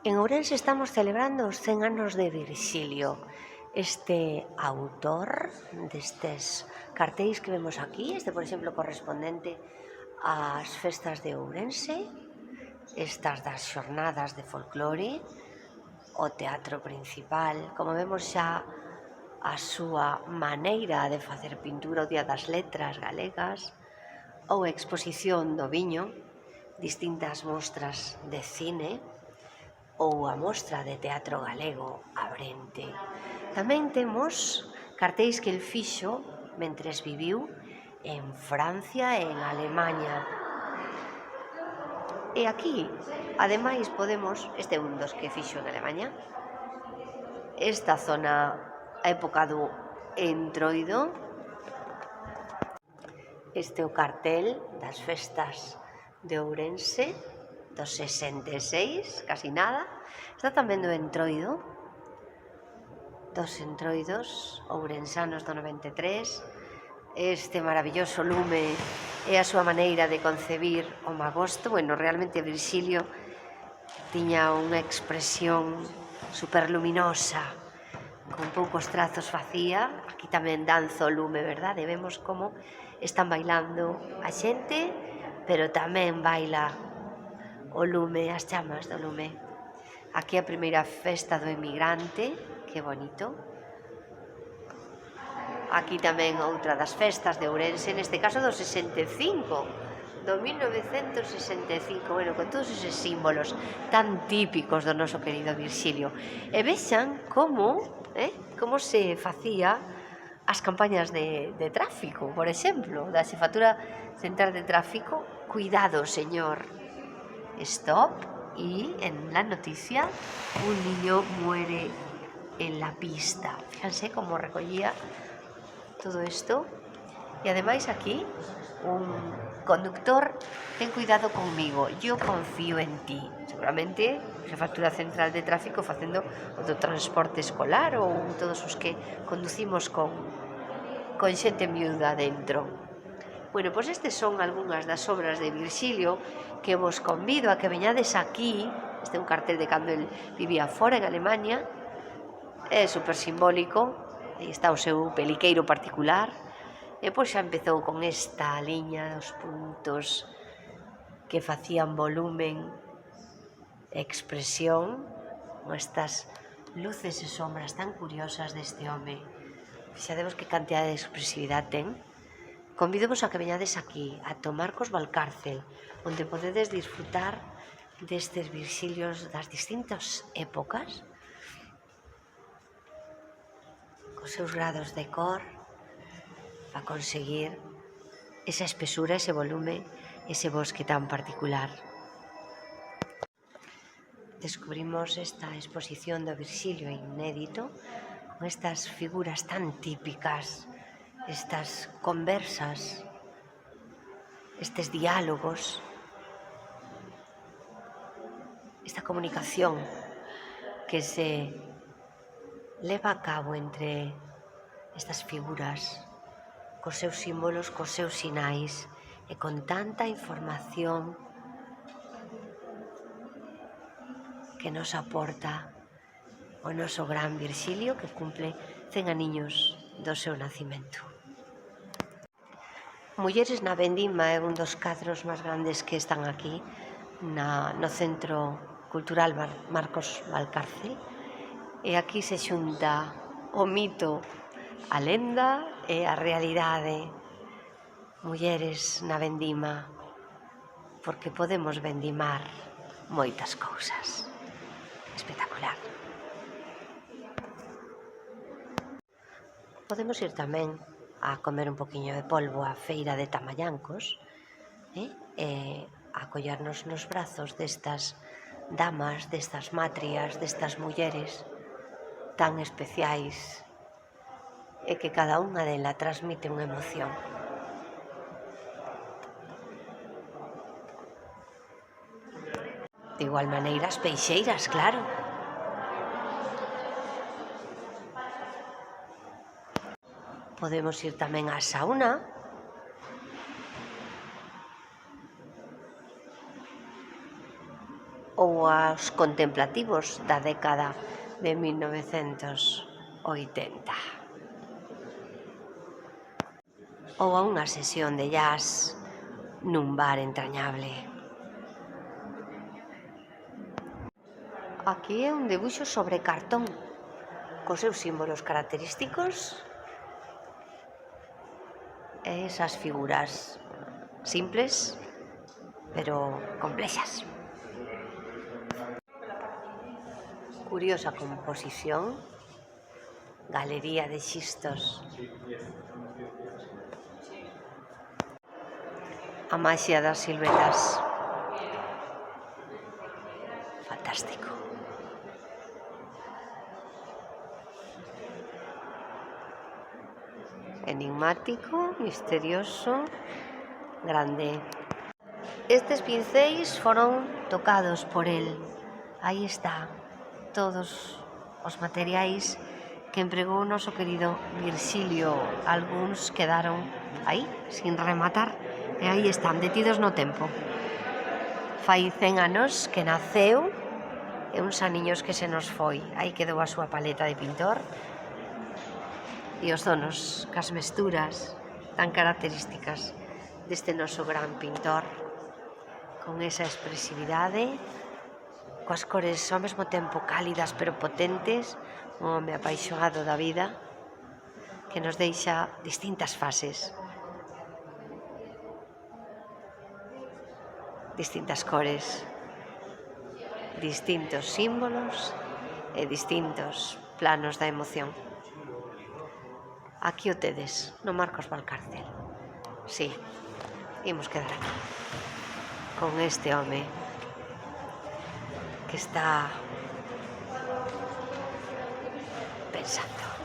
En Ourense estamos celebrando os 100 anos de Virxilio, este autor destes cartéis que vemos aquí, por exemplo, correspondente ás festas de Ourense, estas das xornadas de folclore, o teatro principal, como vemos xa a súa maneira de facer pintura o Día das Letras galegas, ou a exposición do viño, distintas mostras de cine, ou a mostra de teatro galego Abrente. Tamén temos cartéis que el fixo mentres viviu en Francia e en Alemaña. E aquí, ademais, podemos, este é un dos que fixo en Alemaña, esta zona, a época do Entroido, este é o cartel das festas de Ourense, dos 66, casi nada. Está tamén do Entroido, dos Entroidos ourensanos do 93. Este maravilloso lume é a súa maneira de concebir o magosto. Bueno, realmente Virxilio tiña unha expresión superluminosa, con poucos trazos facía. Aquí tamén danza o lume, verdade? Vemos como están bailando a xente, pero tamén baila o lume, as chamas do lume. Aquí a primeira festa do emigrante, que bonito. Aquí tamén outra das festas de Ourense, neste caso do 65, do 1965, bueno, con todos eses símbolos tan típicos do noso querido Virxilio. E vexan como se facía as campañas de tráfico, por exemplo, da Xefatura Central de Tráfico. Cuidado, señor. Stop, y en la noticia un niño muere en la pista. Fíjense cómo recollía todo isto. E ademais aquí un conductor: ten cuidado conmigo, yo confío en ti. Seguramente Xefatura Central de Tráfico facendo o do transporte escolar ou todos os que conducimos con xente miúda dentro. Bueno, pois estes son algunhas das obras de Virxilio que vos convido a que veñades aquí. Este é un cartel de cando el vivía fora en Alemaña, é super simbólico, aí está o seu peliqueiro particular, e pois xa empezou con esta liña dos puntos que facían volumen e expresión, con estas luces e sombras tan curiosas deste home. Fixadevos que cantidade de expresividade ten. Convídovos a que veñades aquí, a tomar cos Valcárcel, onde podedes disfrutar destes Virxilios das distintas épocas, cos seus grados de cor, para conseguir esa espesura, ese volume, ese bosque tan particular. Descubrimos esta exposición do Virxilio inédito, con estas figuras tan típicas, estas conversas, estes diálogos, esta comunicación que se leva a cabo entre estas figuras, cos seus símbolos, cos seus sinais, e con tanta información que nos aporta o noso gran Virxilio, que cumple 100 aniños do seu nacimento. Mulleres na Vendima é un dos cadros máis grandes que están aquí no Centro Cultural Marcos Valcárcel, e aquí se xunta o mito, a lenda e a realidade. Mulleres na Vendima, porque podemos vendimar moitas cousas. Espectacular. Podemos ir tamén a comer un poquinho de polvo á feira de Tamallancos, e a collarnos nos brazos destas damas, destas matrias, destas mulleres tan especiais, e que cada unha delas transmite unha emoción. De igual maneira as peixeiras, claro. Podemos ir tamén á sauna. ou aos contemplativos da década de 1980. Ou a unha sesión de jazz nun bar entrañable. Aquí é un debuxo sobre cartón, cos seus símbolos característicos e esas figuras simples, pero complexas. Curiosa composición, galería de xistos. A maxia das silvetas. Fantástico. Enigmático, misterioso, grande. Estes pincéis foron tocados por el. Aí está, todos os materiais que empregou o noso querido Virxilio. Algúns quedaron aí, sin rematar, e aí están, detidos no tempo. Fai 100 anos que naceu e uns aniños que se nos foi. Aí quedou a súa paleta de pintor e os donos, cas mesturas tan características deste noso gran pintor, con esa expresividade, coas cores ao mesmo tempo cálidas pero potentes, un home apaixonado da vida que nos deixa distintas fases, distintas cores, distintos símbolos e distintos planos da emoción. Aquí o tedes, no Marcos Valcárcel. Sí, imos quedar aquí con este home que está pensando.